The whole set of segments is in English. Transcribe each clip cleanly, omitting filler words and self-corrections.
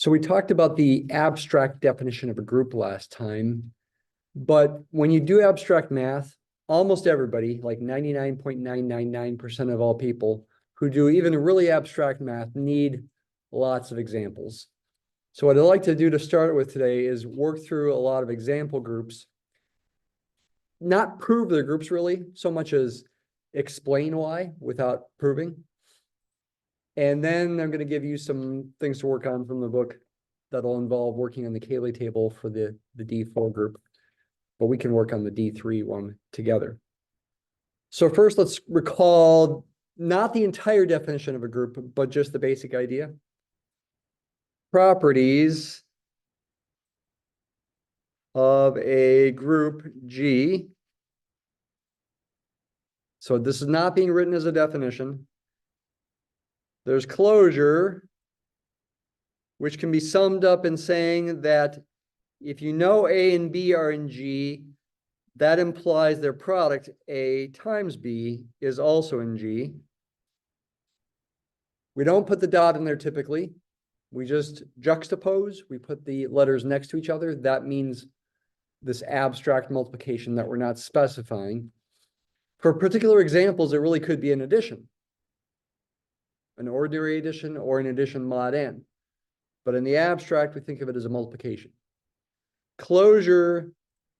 So we talked about the abstract definition of a group last time, but when you do abstract math, almost everybody, like 99.999% of all people who do even really abstract math, need lots of examples. So what I'd like to do to start with today is work through a lot of example groups, not prove their groups really, so much as explain why without proving. And then I'm going to give you some things to work on from the book that'll involve working on the Cayley table for the D4 group, but we can work on the D3 one together. So first, let's recall not the entire definition of a group, but just the basic idea. Properties of a group G. So this is not being written as a definition. There's closure, which can be summed up in saying that if you know A and B are in G, that implies their product, A times B, is also in G. We don't put the dot in there typically. We just juxtapose. We put the letters next to each other. That means this abstract multiplication that we're not specifying. For particular examples, it really could be an addition, an ordinary addition or an addition mod n. But in the abstract, we think of it as a multiplication. Closure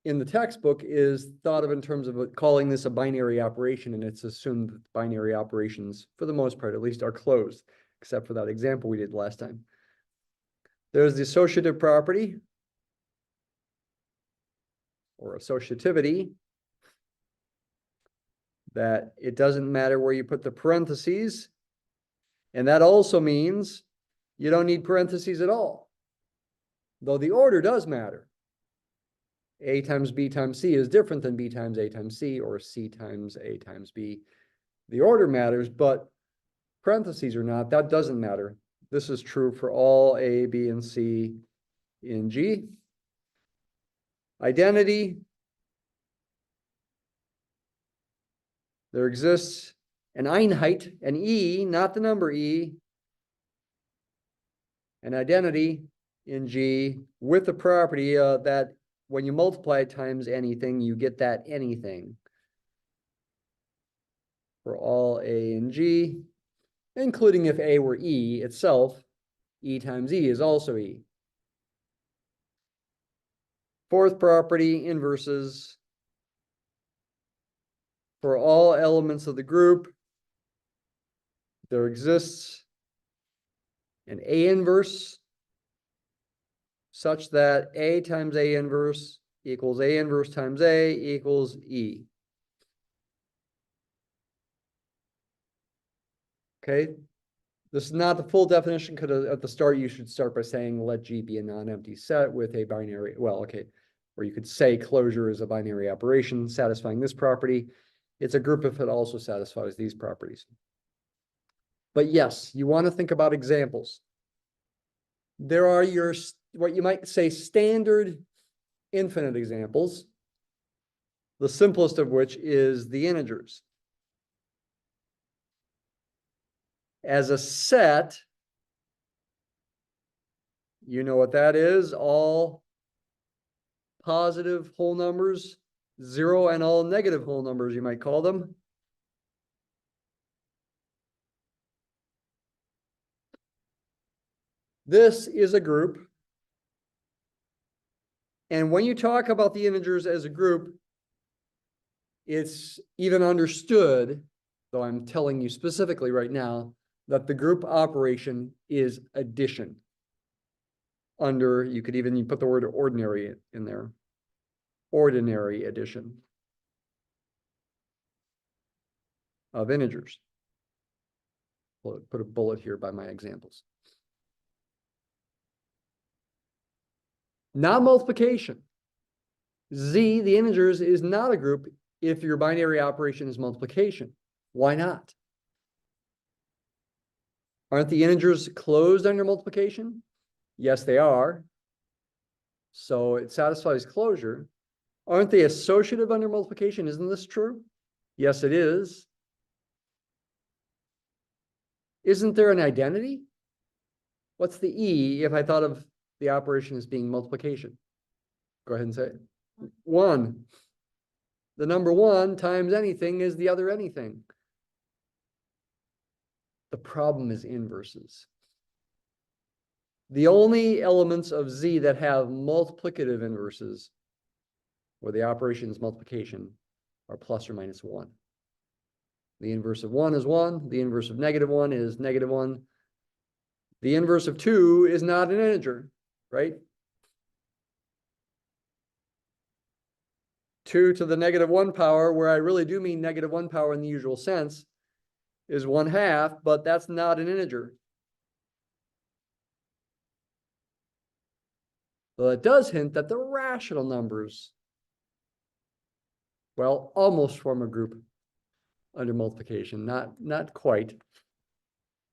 in the textbook is thought of in terms of calling this a binary operation, and it's assumed that binary operations, for the most part at least, are closed, except for that example we did last time. There's the associative property, or associativity, that it doesn't matter where you put the parentheses, and that also means you don't need parentheses at all, though the order does matter. A times B times C is different than B times A times C or C times A times B. The order matters, but parentheses or not, that doesn't matter. This is true for all A, B, and C in G. Identity. There exists an Einheit, an E, not the number E, an identity in G with the property that when you multiply it times anything, you get that anything for all A and G, including if A were E itself, E times E is also E. Fourth property, inverses. For all elements of the group, there exists an A inverse such that A times A inverse equals A inverse times A equals E. Okay, this is not the full definition because at the start you should start by saying let G be a non-empty set with a binary, well, okay, or you could say closure is a binary operation satisfying this property. It's a group if it also satisfies these properties. But yes, you want to think about examples. There are your, what you might say, standard infinite examples, the simplest of which is the integers. As a set, you know what that is, all positive whole numbers, 0 and all negative whole numbers, you might call them. This is a group. And when you talk about the integers as a group, it's even understood, though I'm telling you specifically right now, that the group operation is addition. Under, you could even put the word ordinary in there. Ordinary addition of integers. Put a bullet here by my examples. Not multiplication. Z, the integers, is not a group if your binary operation is multiplication. Why not? Aren't the integers closed under multiplication? Yes, they are. So it satisfies closure. Aren't they associative under multiplication? Isn't this true? Yes, it is. Isn't there an identity? What's the E if I thought of the operation as being multiplication? Go ahead and say it. 1. The number 1 times anything is the other anything. The problem is inverses. The only elements of Z that have multiplicative inverses, where the operation is multiplication, are plus or minus 1. The inverse of 1 is 1. The inverse of -1 is -1. The inverse of 2 is not an integer, right? 2 to the -1 power, where I really do mean -1 power in the usual sense, is 1/2, but that's not an integer. Well, it does hint that the rational numbers, well, almost form a group under multiplication. Not quite,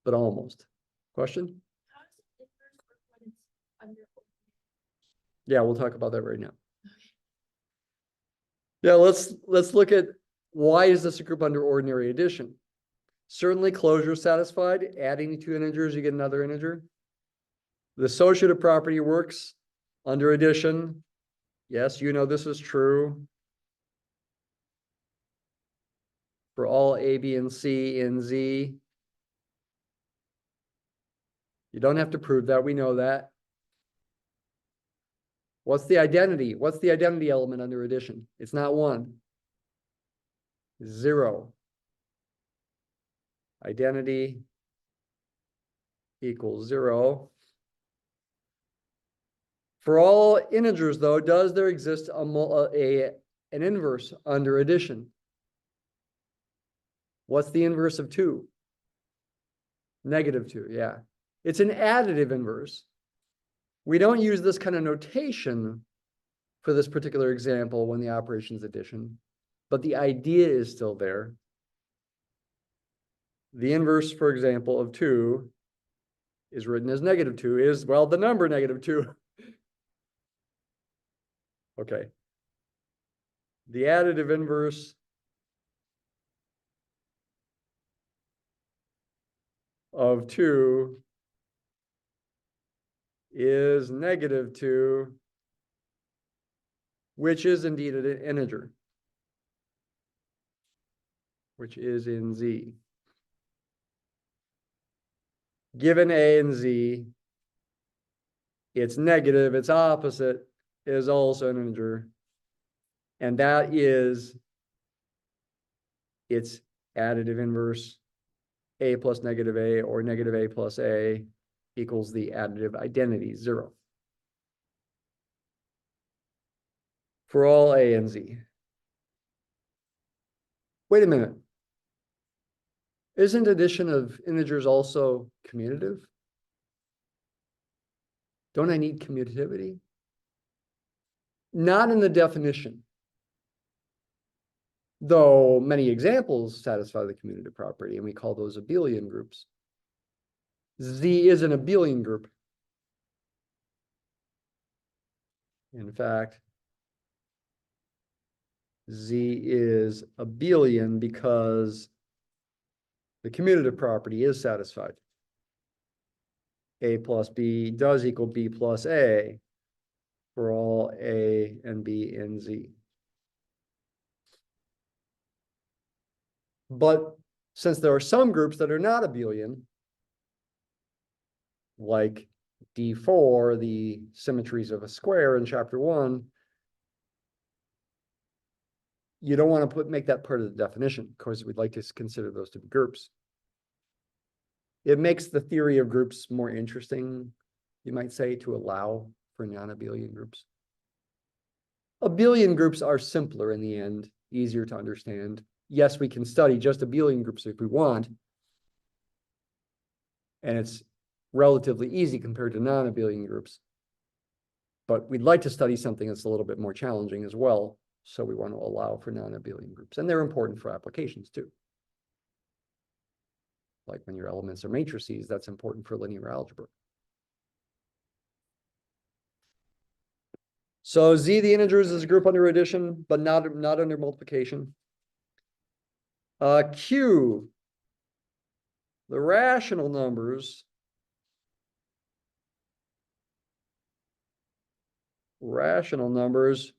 but almost. Question? How does it differ when it's under? Yeah, we'll talk about that right now. Yeah, let's look at why is this a group under ordinary addition? Certainly closure is satisfied. Adding 2 integers, you get another integer. The associative property works under addition. Yes, you know this is true for all A, B, and C in Z. You don't have to prove that. We know that. What's the identity? What's the identity element under addition? It's not 1. 0. Identity equals 0. For all integers, though, does there exist an inverse under addition? What's the inverse of 2? -2, yeah. It's an additive inverse. We don't use this kind of notation for this particular example when the operation is addition, but the idea is still there. The inverse, for example, of 2 is written as -2, is, well, the number -2. Okay. The additive inverse of 2 is -2, which is indeed an integer, which is in Z. Given A and Z, it's negative, its opposite is also an integer, and that is its additive inverse, A plus -A, or -A plus A equals the additive identity, 0. For all A and Z. Wait a minute. Isn't addition of integers also commutative? Don't I need commutativity? Not in the definition, though many examples satisfy the commutative property, and we call those abelian groups. Z is an abelian group. In fact, Z is abelian because the commutative property is satisfied. A plus B does equal B plus A for all A and B in Z. But since there are some groups that are not abelian, like D4, the symmetries of a square in chapter 1, you don't want to make that part of the definition. Of course, we'd like to consider those to be groups. It makes the theory of groups more interesting, you might say, to allow for non-abelian groups. Abelian groups are simpler in the end, easier to understand. Yes, we can study just abelian groups if we want, and it's relatively easy compared to non-abelian groups. But we'd like to study something that's a little bit more challenging as well, so we want to allow for non-abelian groups, and they're important for applications too. Like when your elements are matrices, that's important for linear algebra. So Z, the integers, is a group under addition, but not under multiplication. Q, the rational numbers, rational numbers,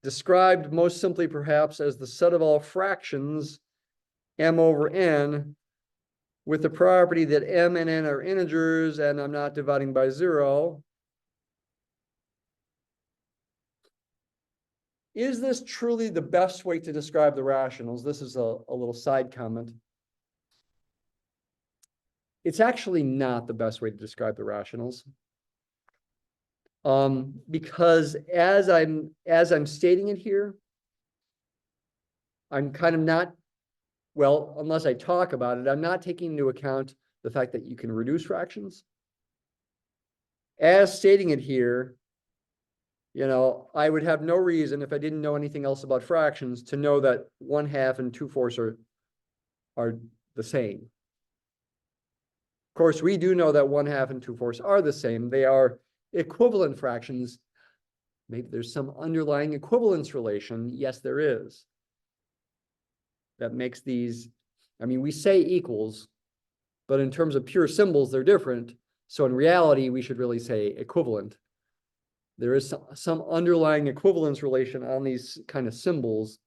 described most simply perhaps as the set of all fractions m over n, with the property that m and n are integers and I'm not dividing by 0. Is this truly the best way to describe the rationals? This is a little side comment. It's actually not the best way to describe the rationals. Because as I'm stating it here, I'm kind of not, well, unless I talk about it, I'm not taking into account the fact that you can reduce fractions. As stating it here, I would have no reason, if I didn't know anything else about fractions, to know that 1/2 and 2/4 are the same. Of course, we do know that 1/2 and 2/4 are the same. They are equivalent fractions. Maybe there's some underlying equivalence relation. Yes, there is. That makes these, we say equals, but in terms of pure symbols, they're different. So in reality, we should really say equivalent. There is some underlying equivalence relation on these kind of symbols.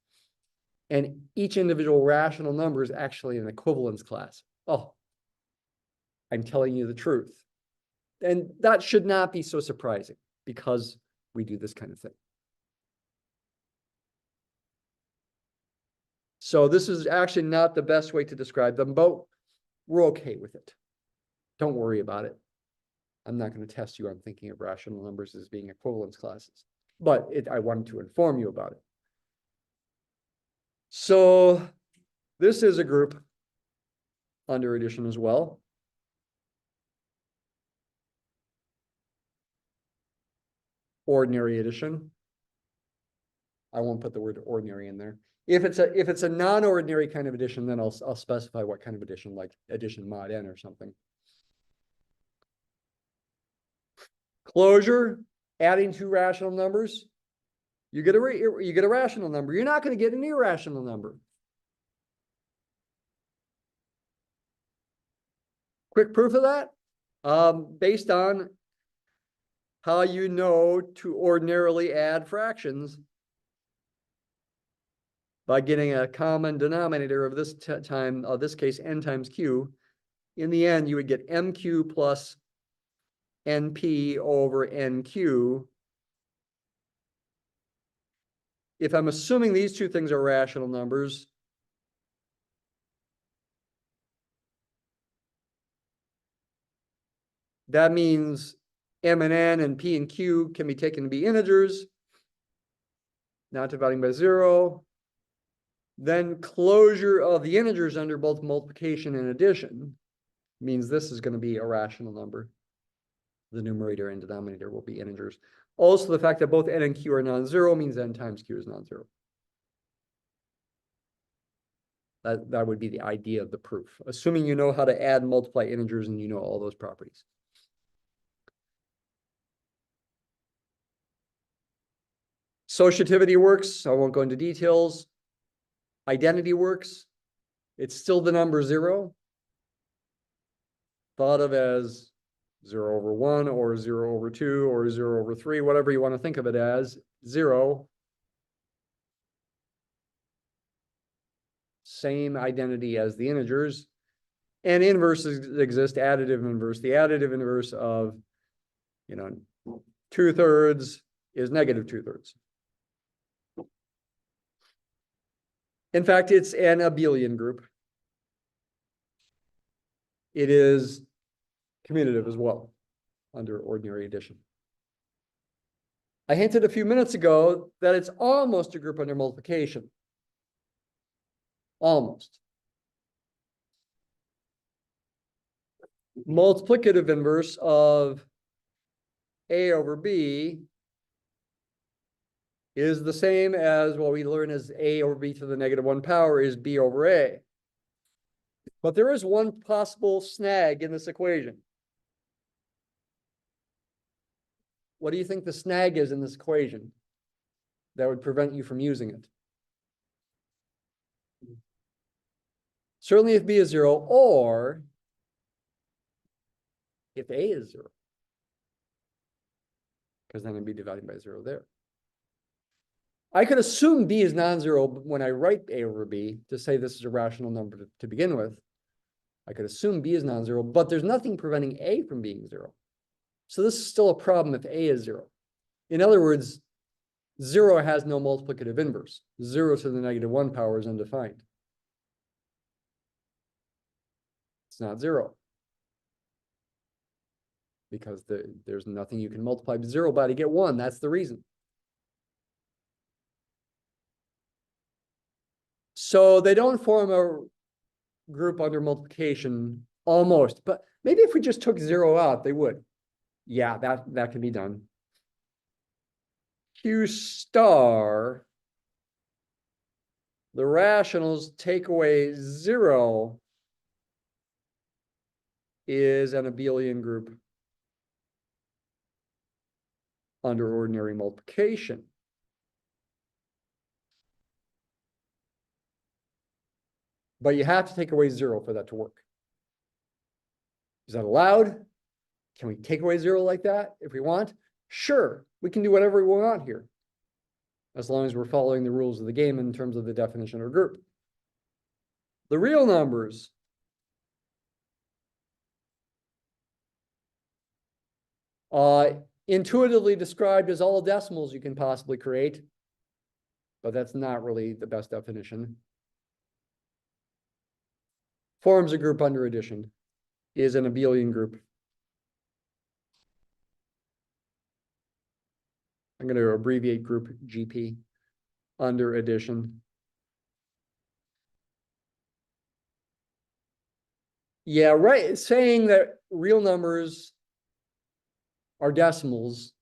And each individual rational number is actually an equivalence class. Oh, I'm telling you the truth. And that should not be so surprising because we do this kind of thing. So this is actually not the best way to describe them, but we're okay with it. Don't worry about it. I'm not going to test you on thinking of rational numbers as being equivalence classes, but I wanted to inform you about it. So this is a group under addition as well. Ordinary addition. I won't put the word ordinary in there. If it's a non-ordinary kind of addition, then I'll specify what kind of addition, like addition mod n or something. Closure, adding two rational numbers. You get a rational number. You're not going to get an irrational number. Quick proof of that, based on how you know to ordinarily add fractions by getting a common denominator of this this case, n times q. In the end, you would get mq plus np over nq. If I'm assuming these two things are rational numbers, that means m and n and p and q can be taken to be integers, not dividing by 0. Then closure of the integers under both multiplication and addition means this is going to be a rational number. The numerator and denominator will be integers. Also, the fact that both n and q are non-zero means n times q is non-zero. That would be the idea of the proof, assuming you know how to add and multiply integers and you know all those properties. Associativity works. I won't go into details. Identity works. It's still the number 0, thought of as 0 over 1 or 0 over 2 or 0 over 3, whatever you want to think of it as, 0. Same identity as the integers. And inverses exist, additive inverse. The additive inverse of, 2/3 is negative 2/3. In fact, it's an abelian group. It is commutative as well under ordinary addition. I hinted a few minutes ago that it's almost a group under multiplication. Almost. Multiplicative inverse of a over b is the same as what we learn as a over b to the -1 power is b over a. But there is one possible snag in this equation. What do you think the snag is in this equation that would prevent you from using it? Certainly if b is 0, or if a is 0. because then I'd be dividing by 0 there. I could assume b is non-zero when I write a over b to say this is a rational number to begin with. I could assume b is non-zero, but there's nothing preventing a from being 0. So this is still a problem if a is 0. In other words, 0 has no multiplicative inverse. 0 to the negative 1 power is undefined. It's not 0. Because there's nothing you can multiply 0 by to get 1. That's the reason. So they don't form a group under multiplication almost, but maybe if we just took 0 out, they would. Yeah, that can be done. Q star, the rationals take away 0 is an abelian group under ordinary multiplication. But you have to take away 0 for that to work. Is that allowed? Can we take away 0 like that if we want? Sure, we can do whatever we want here, as long as we're following the rules of the game in terms of the definition of group. The real numbers intuitively described as all decimals you can possibly create, but that's not really the best definition. Forms a group under addition, is an abelian group. I'm going to abbreviate group GP under addition. Yeah, right. Saying that real numbers are decimals,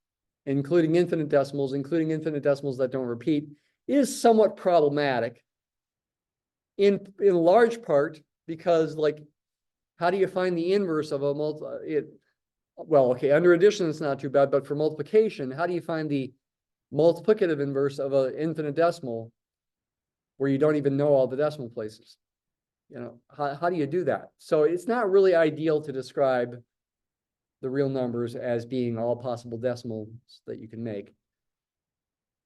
including infinite decimals that don't repeat, is somewhat problematic. In large part because, like, how do you find the inverse of a well, okay, under addition it's not too bad, but for multiplication, how do you find the multiplicative inverse of an infinite decimal where you don't even know all the decimal places? You know, how do you do that? So it's not really ideal to describe the real numbers as being all possible decimals that you can make.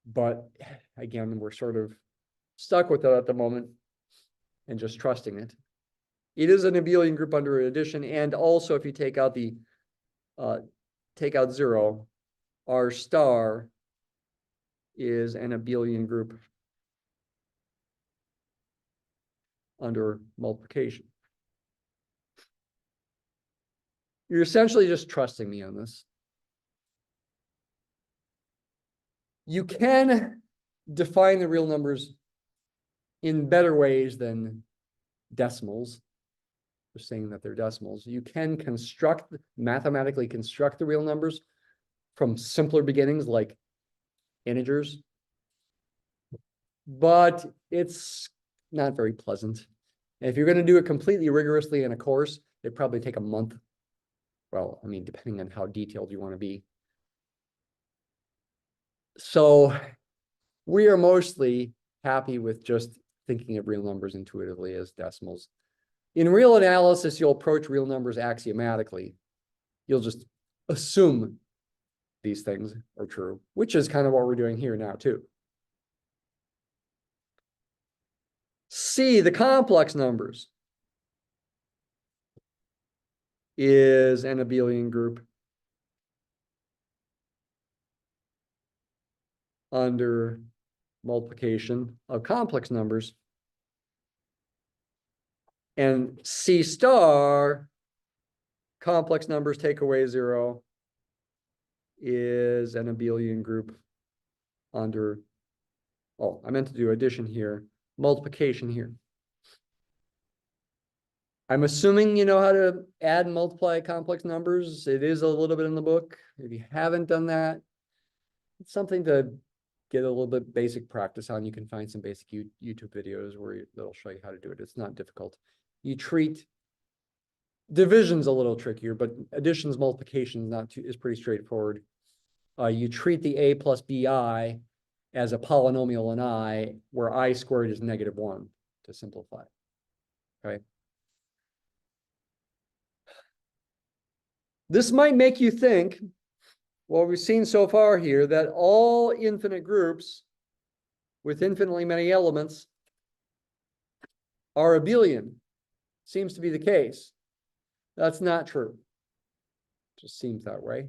But again, we're sort of stuck with that at the moment and just trusting it. It is an abelian group under addition, and also if you take out the take out 0, R star is an abelian group under multiplication. You're essentially just trusting me on this. You can define the real numbers in better ways than decimals. Just saying that they're decimals. You can mathematically construct the real numbers from simpler beginnings like integers, but it's not very pleasant. And if you're going to do it completely rigorously in a course, it'd probably take a month. Well, I mean, depending on how detailed you want to be. So we are mostly happy with just thinking of real numbers intuitively as decimals. In real analysis, you'll approach real numbers axiomatically. You'll just assume these things are true, which is kind of what we're doing here now too. C, the complex numbers, is an abelian group under multiplication of complex numbers. And C star, complex numbers take away 0, is an abelian group under, oh, I meant to do addition here, multiplication here. I'm assuming you know how to add and multiply complex numbers. It is a little bit in the book. If you haven't done that, it's something to get a little bit basic practice on. You can find some basic YouTube videos where they'll show you how to do it. It's not difficult. You treat division's a little trickier, but additions, multiplication is pretty straightforward. You treat the a plus bi as a polynomial in I, where I squared is -1 to simplify. Okay. This might make you think, what we've seen so far here, that all infinite groups with infinitely many elements are abelian. Seems to be the case. That's not true. Just seems that way.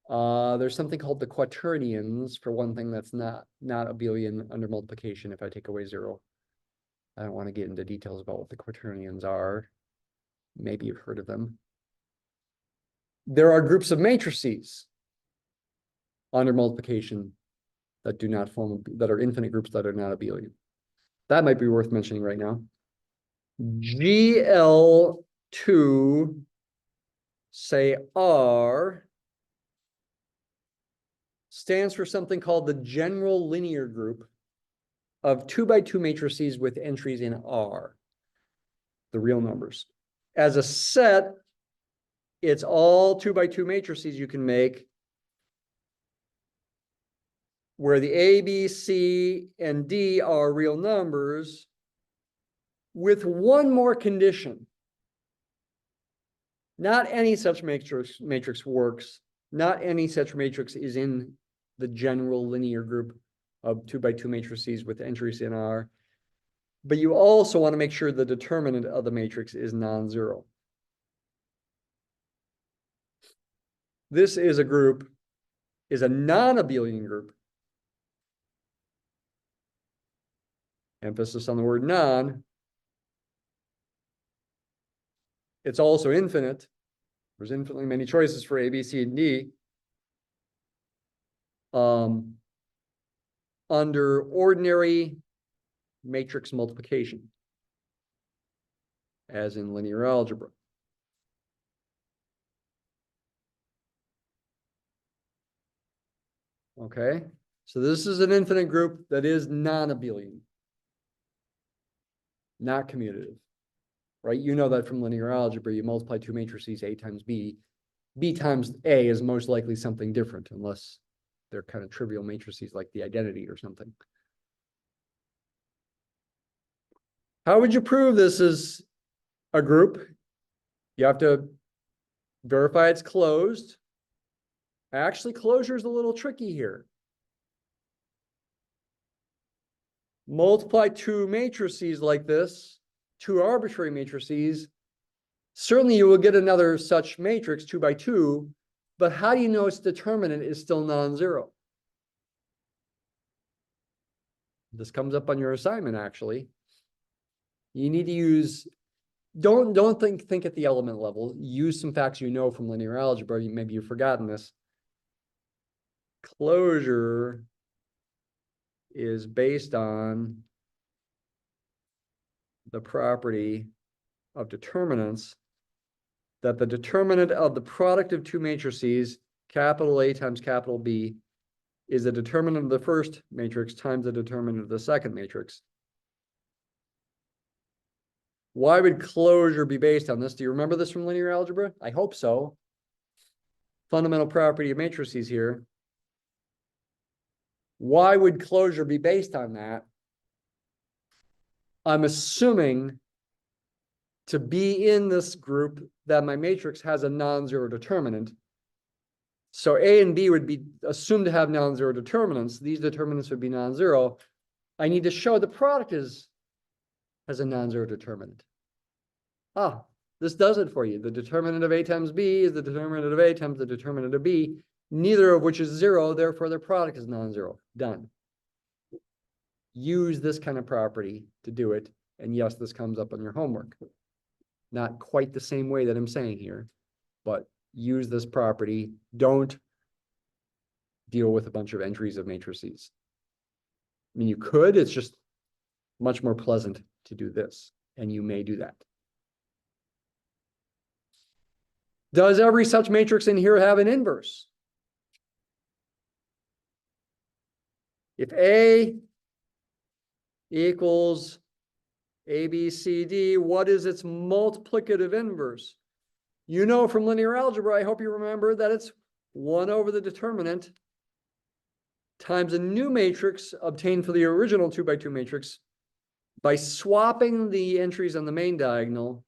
There's something called the quaternions, for one thing, that's not abelian under multiplication if I take away 0. I don't want to get into details about what the quaternions are. Maybe you've heard of them. There are groups of matrices under multiplication that do not form, that are infinite groups that are not abelian. That might be worth mentioning right now. GL2, say R, stands for something called the general linear group of 2x2 matrices with entries in R, the real numbers. As a set, it's all 2x2 matrices you can make where the A, B, C, and D are real numbers, with one more condition. Not any such matrix works. Not any such matrix is in the general linear group of 2x2 matrices with entries in R. But you also want to make sure the determinant of the matrix is non-zero. This is a group, is a non-abelian group. Emphasis on the word non. It's also infinite. There's infinitely many choices for A, B, C, and D. Under ordinary matrix multiplication, as in linear algebra. Okay, so this is an infinite group that is non-abelian, not commutative, right? You know that from linear algebra, you multiply two matrices, A times B. B times A is most likely something different, unless they're kind of trivial matrices like the identity or something. How would you prove this is a group? You have to verify it's closed. Actually, closure is a little tricky here. Multiply two matrices like this, two arbitrary matrices. Certainly you will get another such matrix, 2 by 2, but how do you know its determinant is still non-zero? This comes up on your assignment, actually. You need to use, don't think at the element level. Use some facts you know from linear algebra. Maybe you've forgotten this. Closure is based on the property of determinants, that the determinant of the product of two matrices, capital A times capital B, is the determinant of the first matrix times the determinant of the second matrix. Why would closure be based on this? Do you remember this from linear algebra? I hope so. Fundamental property of matrices here. Why would closure be based on that? I'm assuming to be in this group that my matrix has a non-zero determinant. So A and B would be assumed to have non-zero determinants. These determinants would be non-zero. I need to show the product has a non-zero determinant. Ah, this does it for you. The determinant of A times B is the determinant of A times the determinant of B, neither of which is zero, therefore their product is non-zero. Done. Use this kind of property to do it. And yes, this comes up on your homework. Not quite the same way that I'm saying here, but use this property. Don't deal with a bunch of entries of matrices. I mean, you could, it's just much more pleasant to do this, and you may do that. Does every such matrix in here have an inverse? If A equals A, B, C, D, what is its multiplicative inverse? You know from linear algebra, I hope you remember that it's 1 over the determinant times a new matrix obtained for the original 2 by 2 matrix by swapping the entries on the main diagonal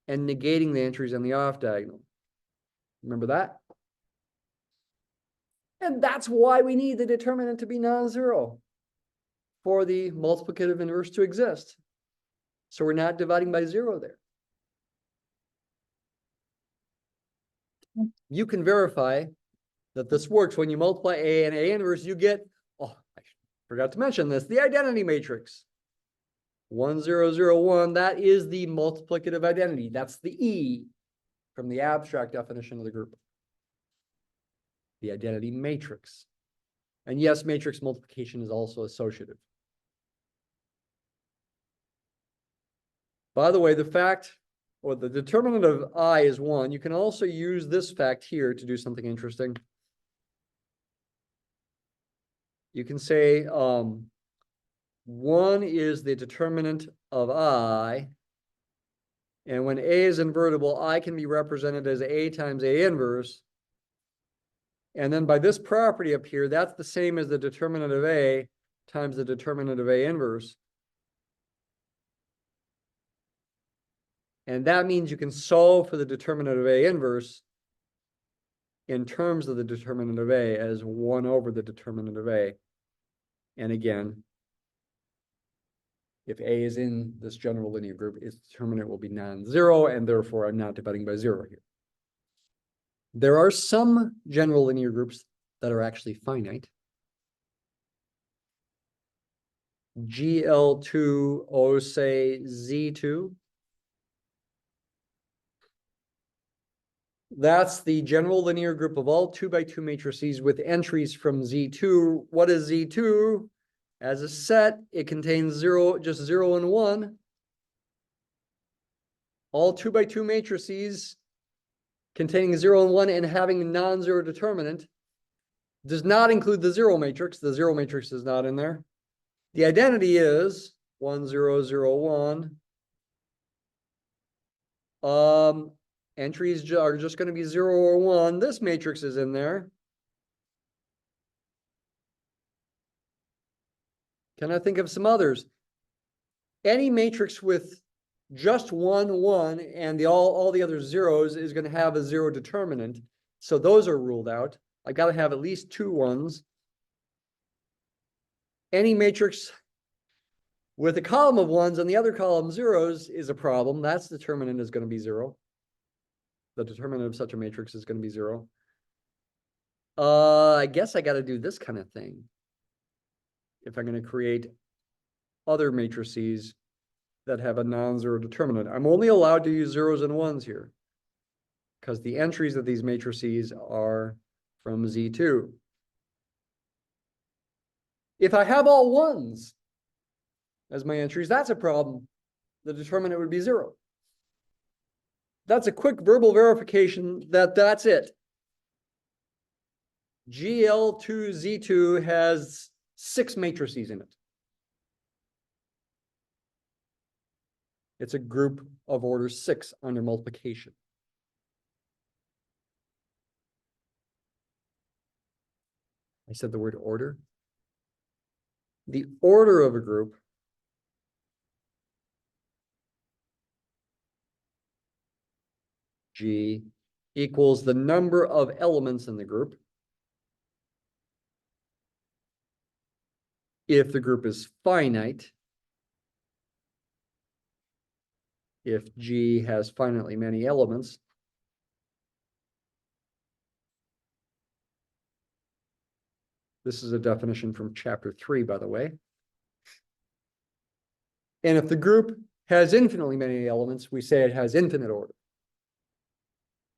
and negating the entries on the off diagonal. Remember that? And that's why we need the determinant to be non-zero for the multiplicative inverse to exist. So we're not dividing by zero there. You can verify that this works when you multiply A and A inverse, you get, oh, I forgot to mention this, the identity matrix. 1, 0, 0, 1, that is the multiplicative identity. That's the E from the abstract definition of the group. The identity matrix. And yes, matrix multiplication is also associative. By the way, the fact or the determinant of I is 1. You can also use this fact here to do something interesting. You can say 1 is the determinant of I. And when A is invertible, I can be represented as A times A inverse. And then by this property up here, that's the same as the determinant of A times the determinant of A inverse. And that means you can solve for the determinant of A inverse in terms of the determinant of A as 1 over the determinant of A. And again, if A is in this general linear group, its determinant will be non-zero, and therefore I'm not dividing by 0 here. There are some general linear groups that are actually finite. GL2, or say Z2. That's the general linear group of all 2 by 2 matrices with entries from Z2. What is Z2? As a set, it contains just 0 and 1. All 2 by 2 matrices containing 0 and 1 and having a non-zero determinant does not include the 0 matrix. The 0 matrix is not in there. The identity is 1, 0, 0, 1. Entries are just going to be 0 or 1. This matrix is in there. Can I think of some others? Any matrix with just 1, 1, and all the other zeros is going to have a 0 determinant. So those are ruled out. I got to have at least 2 1s. Any matrix with a column of 1s and the other column zeros is a problem. That's determinant is going to be 0. The determinant of such a matrix is going to be 0. I guess I got to do this kind of thing. If I'm going to create other matrices that have a non-zero determinant, I'm only allowed to use 0s and 1s here because the entries of these matrices are from Z2. If I have all 1s as my entries, that's a problem. The determinant would be 0. That's a quick verbal verification that that's it. GL2Z2 has 6 matrices in it. It's a group of order 6 under multiplication. I said the word order. The order of a group G equals the number of elements in the group if the group is finite, if G has finitely many elements. This is a definition from chapter 3, by the way. And if the group has infinitely many elements, we say it has infinite order.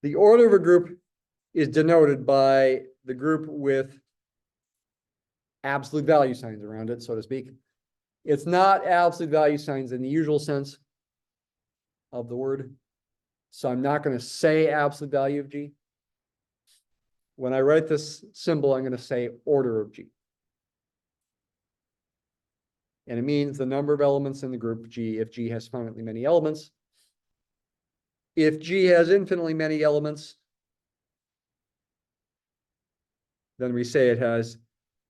The order of a group is denoted by the group with absolute value signs around it, so to speak. It's not absolute value signs in the usual sense of the word. So I'm not going to say absolute value of G. When I write this symbol, I'm going to say order of G. And it means the number of elements in the group G if G has finitely many elements. If G has infinitely many elements, then we say it has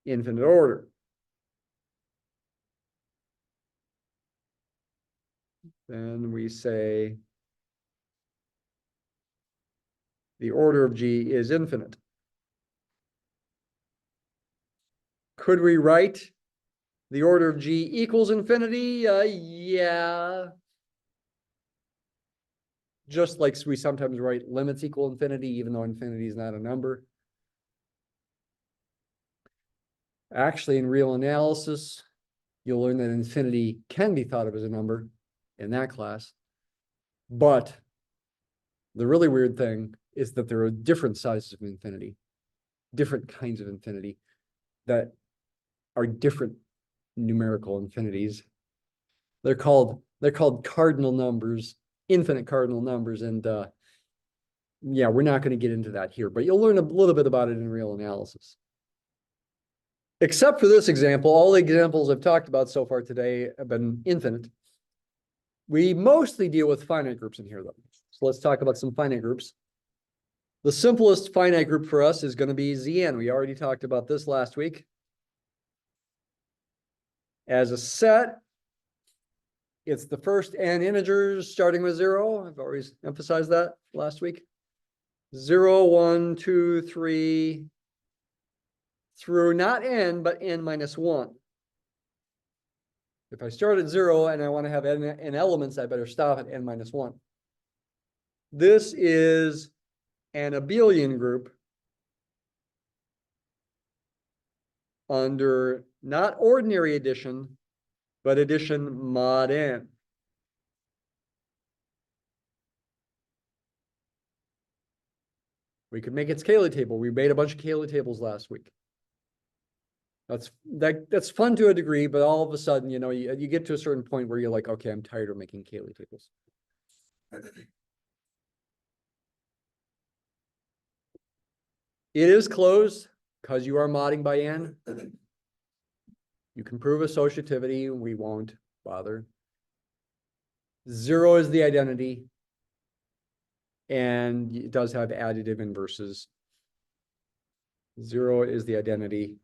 infinite order. Then we say the order of G is infinite. Could we write the order of G equals infinity? Yeah. Just like we sometimes write limits equal infinity, even though infinity is not a number. Actually, in real analysis, you'll learn that infinity can be thought of as a number in that class. But the really weird thing is that there are different sizes of infinity, different kinds of infinity that are different numerical infinities. They're called cardinal numbers, infinite cardinal numbers, and yeah, we're not going to get into that here, but you'll learn a little bit about it in real analysis. Except for this example, all the examples I've talked about so far today have been infinite. We mostly deal with finite groups in here, though. So let's talk about some finite groups. The simplest finite group for us is going to be Zn. We already talked about this last week. As a set, it's the first n integers starting with 0. I've always emphasized that last week. 0, 1, 2, 3, through not n, but n minus 1. If I start at 0 and I want to have n elements, I better stop at n minus 1. This is an abelian group under not ordinary addition, but addition mod n. We could make its Cayley table. We made a bunch of Cayley tables last week. That's fun to a degree, but all of a sudden, you know, you get to a certain point where you're like, okay, I'm tired of making Cayley tables. It is closed because you are modding by n. You can prove associativity. We won't bother. 0 is the identity. And it does have additive inverses. 0 is the identity.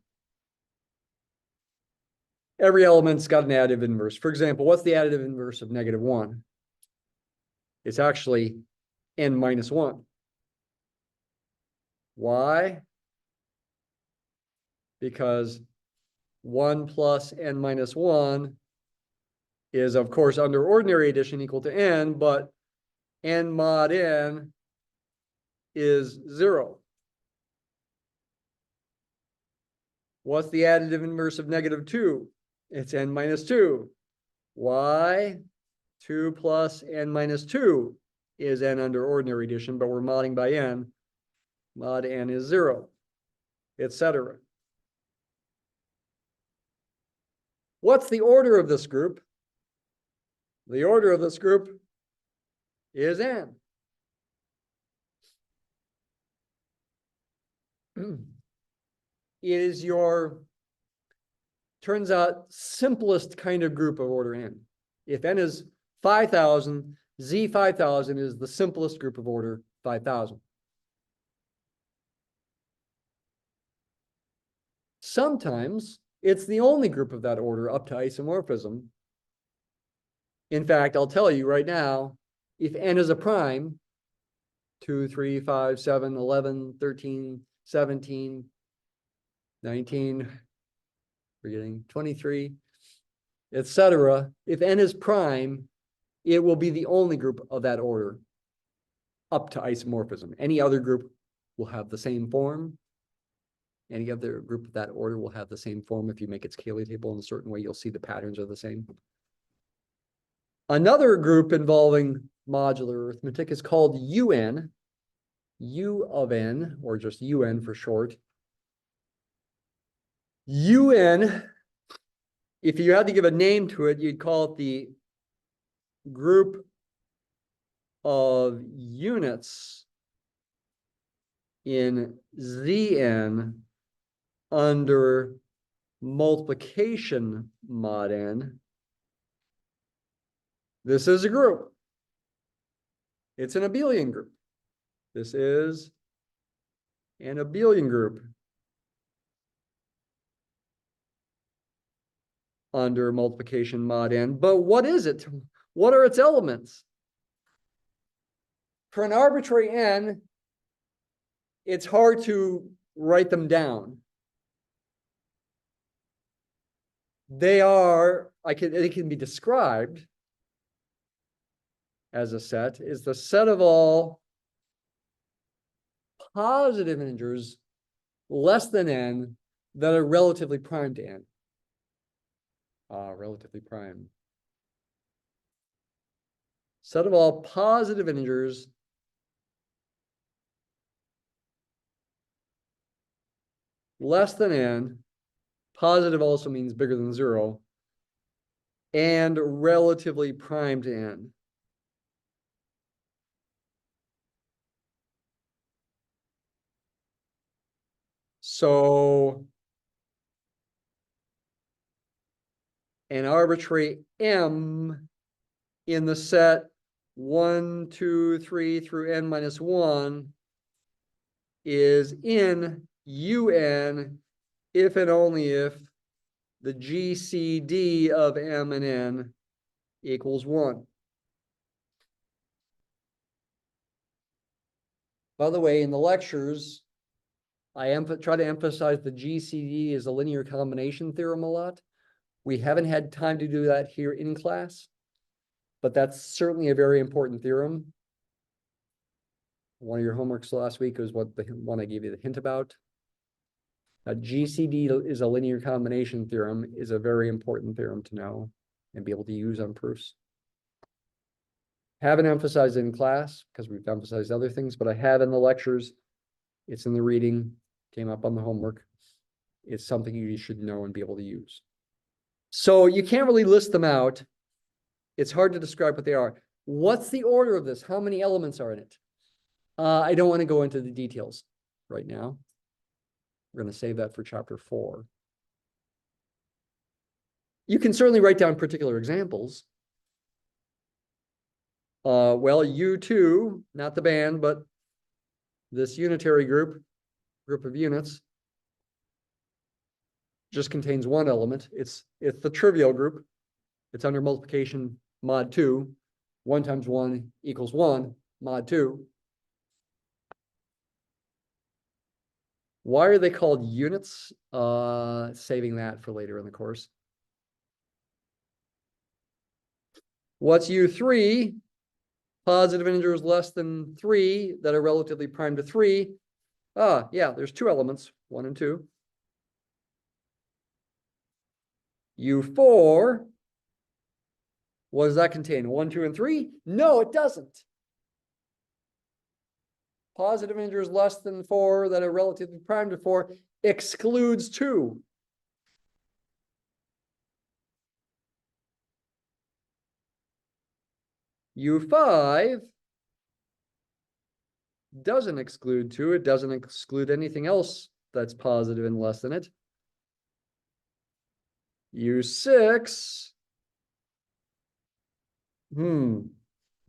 Every element's got an additive inverse. For example, what's the additive inverse of -1? It's actually n minus 1. Why? Because 1 plus n minus 1 is, of course, under ordinary addition equal to n, but n mod n is 0. What's the additive inverse of -2? It's n minus 2. Why? 2 plus n minus 2 is n under ordinary addition, but we're modding by n. Mod n is 0, etc. What's the order of this group? The order of this group is n. It is your, turns out, simplest kind of group of order n. If n is 5,000, Z 5,000 is the simplest group of order 5,000. Sometimes it's the only group of that order up to isomorphism. In fact, I'll tell you right now, if n is a prime, 2, 3, 5, 7, 11, 13, 17, 19, forgetting 23, etc. If n is prime, it will be the only group of that order up to isomorphism. Any other group will have the same form. Any other group of that order will have the same form. If you make its Cayley table in a certain way, you'll see the patterns are the same. Another group involving modular arithmetic is called UN, U of n, or just UN for short. UN, if you had to give a name to it, you'd call it the group of units in Zn under multiplication mod n. This is a group. It's an abelian group. This is an abelian group under multiplication mod n. But what is it? What are its elements? For an arbitrary n, it's hard to write them down. They are, it can be described as a set, is the set of all positive integers less than n that are relatively prime to n. Relatively prime. Set of all positive integers less than n. Positive also means bigger than 0. And relatively prime to n. So an arbitrary m in the set 1, 2, 3 through n minus 1 is in un if and only if the GCD of m and n equals 1. By the way, in the lectures, I try to emphasize the GCD is a linear combination theorem a lot. We haven't had time to do that here in class, but that's certainly a very important theorem. One of your homeworks last week was what the one I gave you the hint about. GCD is a linear combination theorem is a very important theorem to know and be able to use on proofs. Haven't emphasized it in class because we've emphasized other things, but I have in the lectures. It's in the reading, came up on the homework. It's something you should know and be able to use. So you can't really list them out. It's hard to describe what they are. What's the order of this? How many elements are in it? I don't want to go into the details right now. We're going to save that for chapter 4. You can certainly write down particular examples. Well, U2, not the band, but this unitary group of units, just contains one element. It's the trivial group. It's under multiplication mod 2. 1 times 1 equals 1 mod 2. Why are they called units? Saving that for later in the course. What's U3? Positive integers less than 3 that are relatively prime to 3. Yeah, there's 2 elements, 1 and 2. U4, what does that contain? 1, 2, and 3? No, it doesn't. Positive integers less than 4 that are relatively prime to 4 excludes 2. U5 doesn't exclude 2. It doesn't exclude anything else that's positive and less than it. U6,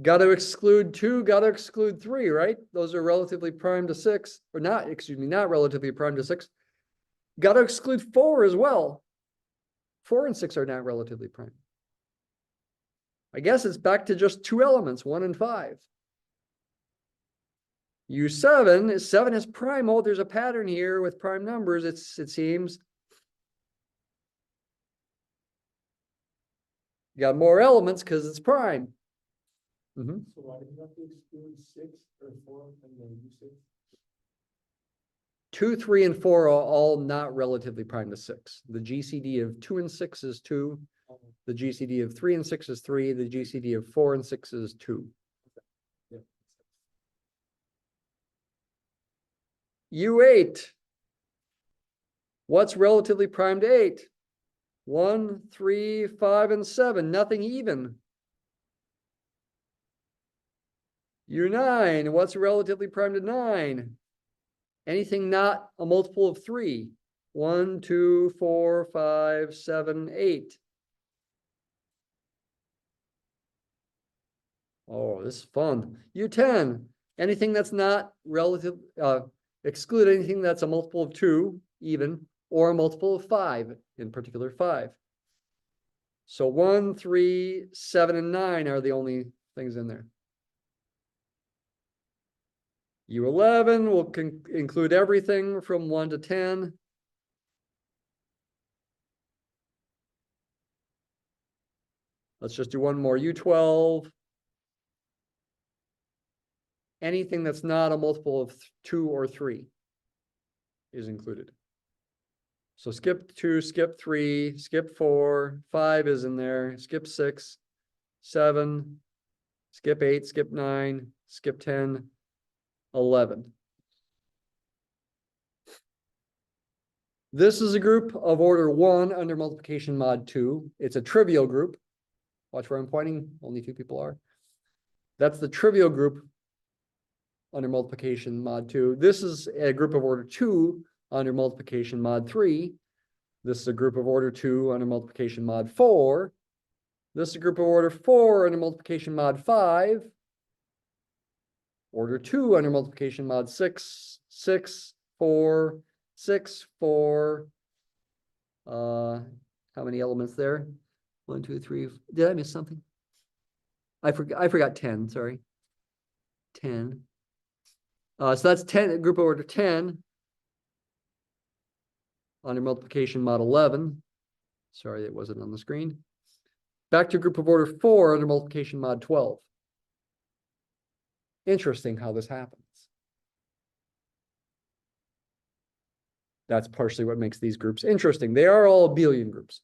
got to exclude 2, got to exclude 3, right? Those are relatively prime to 6, or not, excuse me, not relatively prime to 6. Got to exclude 4 as well. 4 and 6 are not relatively prime. I guess it's back to just 2 elements, 1 and 5. U7 is 7 is prime. Oh, there's a pattern here with prime numbers, it seems. You got more elements because it's prime. So why did you have to exclude 6 or 4 and then U6? 2, 3, and 4 are all not relatively prime to 6. The GCD of 2 and 6 is 2. The GCD of 3 and 6 is 3. The GCD of 4 and 6 is 2. Yeah. U8. What's relatively prime to 8? 1, 3, 5, and 7. Nothing even. U9. What's relatively prime to 9? Anything not a multiple of 3. 1, 2, 4, 5, 7, 8. Oh, this is fun. U10. Anything that's not relative, exclude anything that's a multiple of 2, even, or a multiple of 5, in particular 5. So 1, 3, 7, and 9 are the only things in there. U11 will include everything from 1 to 10. Let's just do one more. U12. Anything that's not a multiple of 2 or 3 is included. So skip 2, skip 3, skip 4, 5 is in there, skip 6, 7, skip 8, skip 9, skip 10, 11. This is a group of order 1 under multiplication mod 2. It's a trivial group. Watch where I'm pointing, only 2 people are. That's the trivial group under multiplication mod 2. This is a group of order 2 under multiplication mod 3. This is a group of order 2 under multiplication mod 4. This is a group of order 4 under multiplication mod 5. Order 2 under multiplication mod 6, 6, 4, 6, 4. How many elements there? 1, 2, 3. Did I miss something? I forgot 10, sorry. 10. So that's 10, group of order 10 under multiplication mod 11. Sorry, it wasn't on the screen. Back to group of order 4 under multiplication mod 12. Interesting how this happens. That's partially what makes these groups interesting. They are all abelian groups.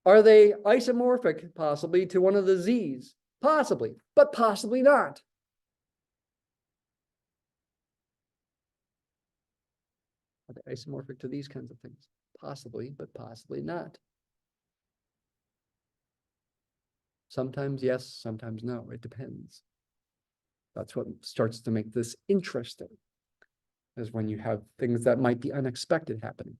Are they isomorphic, possibly, to one of the z's? Possibly, but possibly not. Are they isomorphic to these kinds of things? Possibly, but possibly not. Sometimes yes, sometimes no. It depends. That's what starts to make this interesting, is when you have things that might be unexpected happening.